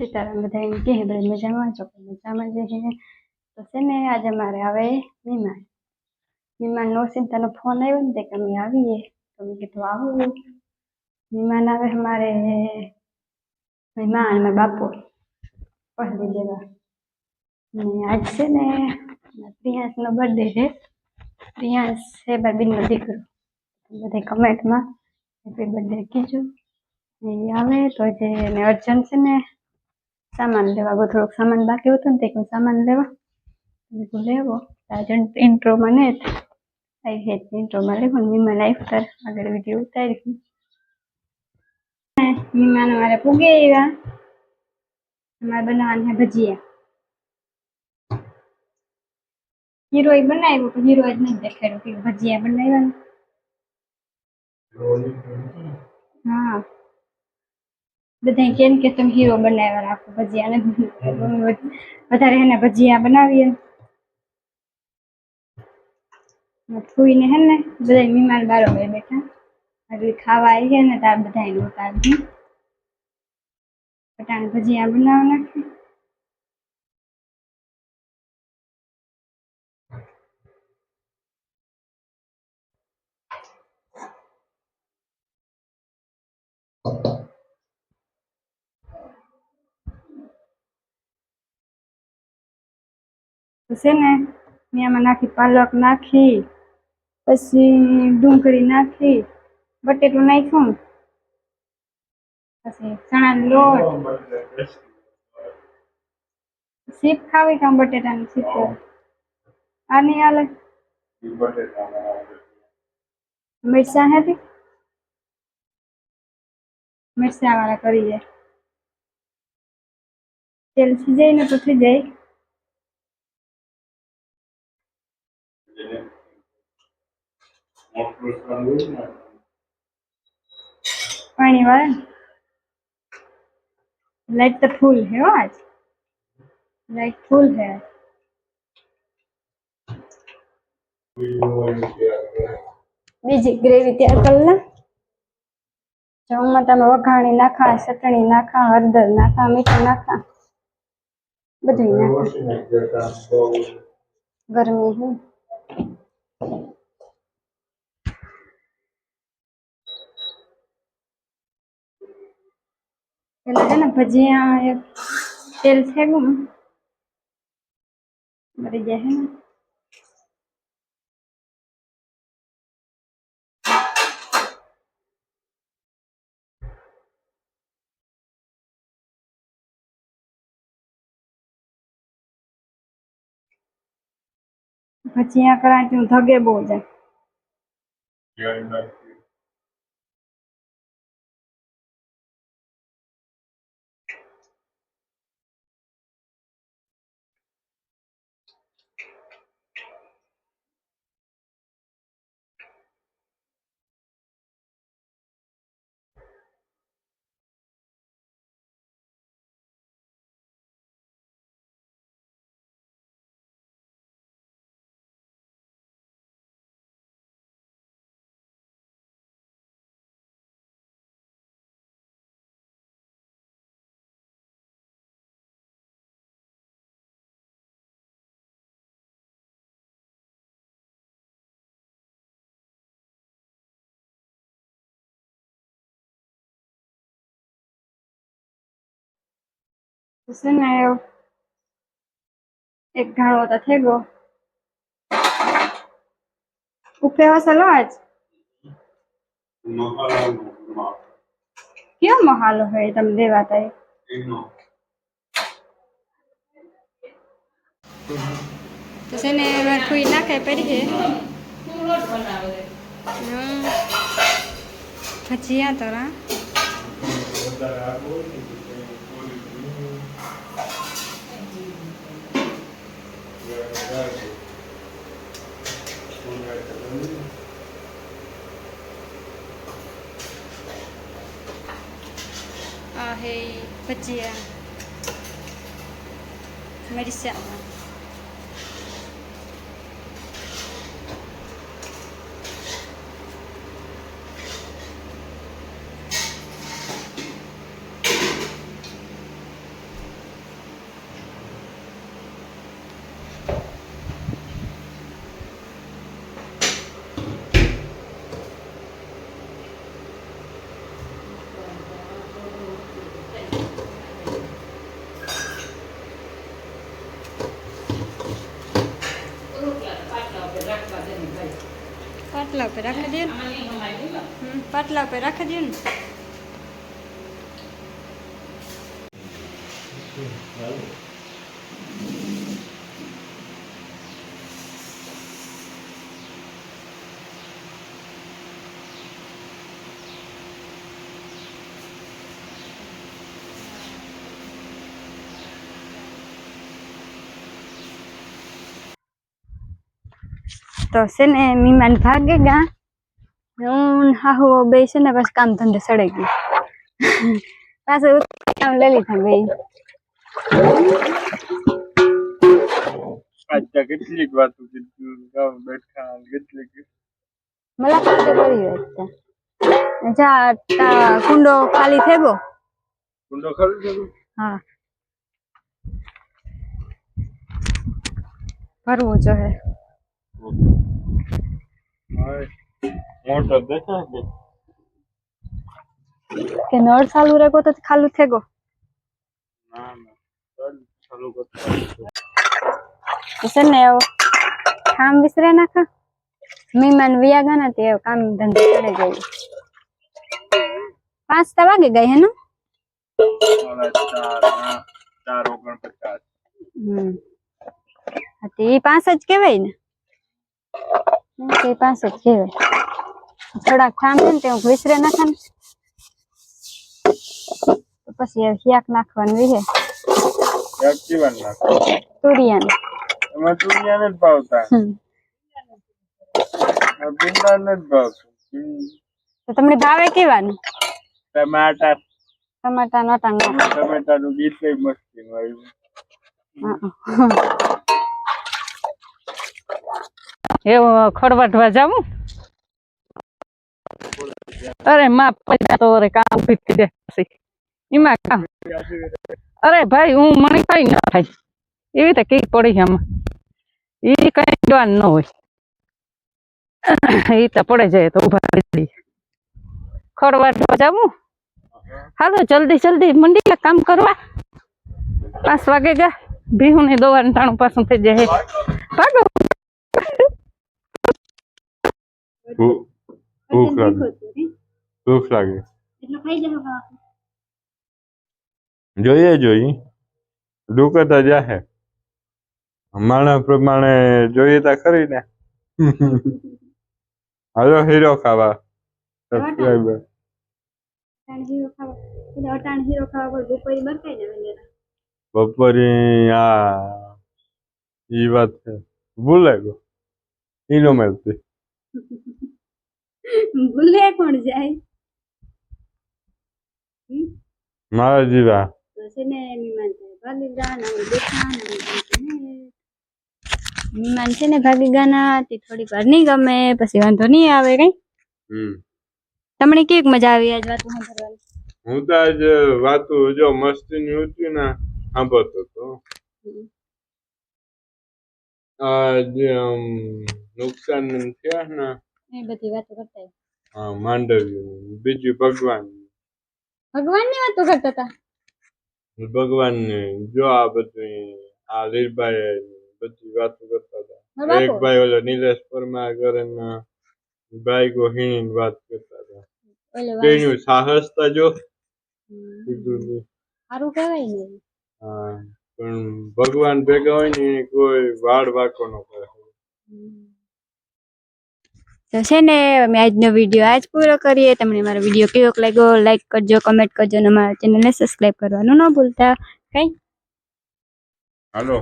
સીતારામ બધાને કહે બધા મજામાં છો મજામાં જ છે તો છે ને આજે મારે આવે મહેમાનનો ચિંતાનો ફોન આવ્યો ને તે કે અમે આવીએ તો મેં કીધું આવું મહેમાન આવે અમારે મહેમાન અને બાપુ પહેલી દેવા ને આજ છે ને પ્રિયાંશનો બર્થડે છે પ્રિયાંશ છે બેનનો દીકરો બધા કમેન્ટમાં હેપી બર્થડે કીજો એ આવે તો જે એને અર્જન્ટ છે ને સામાન લેવા થોડોક સામાન બાકી હતો ને તે સામાન લેવા લેવો અર્જન્ટ ઇન્ટ્રોમાં ને આવી છે ઇન્ટ્રોમાં લેવો ને મહેમાન આવ્યું તાર આગળ વિડીયો ઉતારી મહેમાન અમારે પૂગે એવા અમારે બનાવવાના ભજીયા હીરોય બનાવ્યું તો હીરો જ નહીં દેખાડ્યું કે ભજીયા બનાવ્યા હા બધા કેમ કે તમે હીરો બનાવ્યા રાખો ભજીયા ને વધારે એને ભજીયા બનાવીએ ફૂઈને હે ને બધા મહેમાન બારોબાર બેઠા હજી ખાવા આવી ગયા ને તાર બધા એને ઉતારી પટાણ ભજીયા બનાવી નાખે છે ને મેં આમાં નાખી પાલક નાખી પછી ડુંગળી નાખી બટેટું નાખ્યું પછી ચણાનો લોટ સીપ ખાવી કામ બટેટાની સીપ આ નહીં હાલે મિરસા હતી મિરસા વાળા કરી જાય તેલ થઈ ને તો થઈ જાય पानी वाला लाइट तो फुल है आज लाइट फुल है बीजी ग्रेवी तैयार कर ला चौमा તમે વઘાણી નાખા ચટણી નાખા હળદર નાખા મીઠું નાખા બધું નાખા ગરમી હે પેલા છે ને ભજીયા એક તેલ છે ગુમ મરી જાય હે ને ભજીયા કરાતી હું ધગે બહુ જાય છે ને એક ઘાણો તો થઈ ગયો ઉપેવા સલો આજ કયો મહાલો હોય તમે દેવાતા તો છે ને કોઈ નાખે પડી છે ભજીયા તરા है भजिया मरीचा પાટલા ઉપર રાખી દે પાટલા ઉપર રાખી દે ને તો છે ને મીમાન ભાગે ગા હું હાહુ બે છે ને બસ કામ ધંધે સડે ગઈ પાછું કામ લઈ લીધા બે अच्छा કેટલીક વાતો કીધું ગામ બેઠા કેટલીક મુલાકાત કરી હતા જા કુંડો ખાલી થેગો કુંડો ખાલી થયો હા ભરવું જોઈએ મોટર દેખાય કે નળ ચાલુ રેગો તો ખાલું થેગો ના ના ચાલુ કરતો છે ને કામ વિસરે નાખા મીમાન વિયા ગયા ને તે કામ ધંધે ચડે ગયું 5 વાગે ગઈ હે ને 4:49 તે 5 જ કહેવાય ને તે 5 જ કહેવાય થોડાક કામ છે ને તે વિસરે નાખા ને પછી હિયાક નાખવાનું રહે યાદ જીવન નાખ તુરિયાને એમાં તુરિયાને જ ભાવતા ભીંડા ને જ ભાવતું તો તમને ભાવે કેવાનું ટમાટા ટમાટા નટા ટમેટાનું ગીત કઈ મસ્તી નું આવ્યું એવું ખડવાટવા જાવું અરે માં પૈસા તો અરે કામ થઈ જાય એમાં કામ અરે ભાઈ હું મને કઈ ન થાય એવી રીતે કઈ પડી આમાં એ કઈ ડવાન ન હોય એ તો પડે જાય તો ઉભા કરી ખડવાટવા જાવું હાલો જલ્દી જલ્દી મંડી કામ કરવા 5 વાગે ગયા ભીહું ની દોવાનું ટાણું પાછું થઈ જાય ભાગો ભૂખ લાગે જોઈએ દુખતા જાહે માણસ પ્રમાણે જોઈએ તા ખરી ને હાલો હીરો ખાવા સબસ્ક્રાઇબર બપોરે ઈ વાત છે ભૂલાઈ ગયો ઈનો મળતી ભૂલે કોણ જાય મારા જીવા મીમાન છે ને ભાગી ગાના તે થોડીક વાર નહીં ગમે પછી વાંધો નહીં આવે કઈ તમને કેવી મજા આવી આજ વાતો સાંભળવાની હું તો આજ વાતો જો મસ્તી ની હતી ને સાંભળતો હતો આજ નુકસાન થયા ને એ બધી વાતો કરતા હા માંડવ્યું બીજું ભગવાનની વાતો કરતા હતા ભગવાન ને જો આ બધું આ લીરભાઈ બધી વાતો કરતા હતા એક ભાઈ ઓલો નિલેશ પરમાર કરે ભાઈ ગોહિણી વાત કરતા હતા તેનું સાહસતા જો સારું કહેવાય ને હા પણ ભગવાન ભેગા હોય ને કોઈ વાડ વાંકો ન કરે તો છે ને અમે આજનો વિડીયો આજ પૂરો કરીએ તમને મારો વિડીયો કેવો લાગ્યો લાઈક કરજો કમેન્ટ કરજો અને મારા ચેનલને સબસ્ક્રાઇબ કરવાનું ન ભૂલતા કઈ હાલો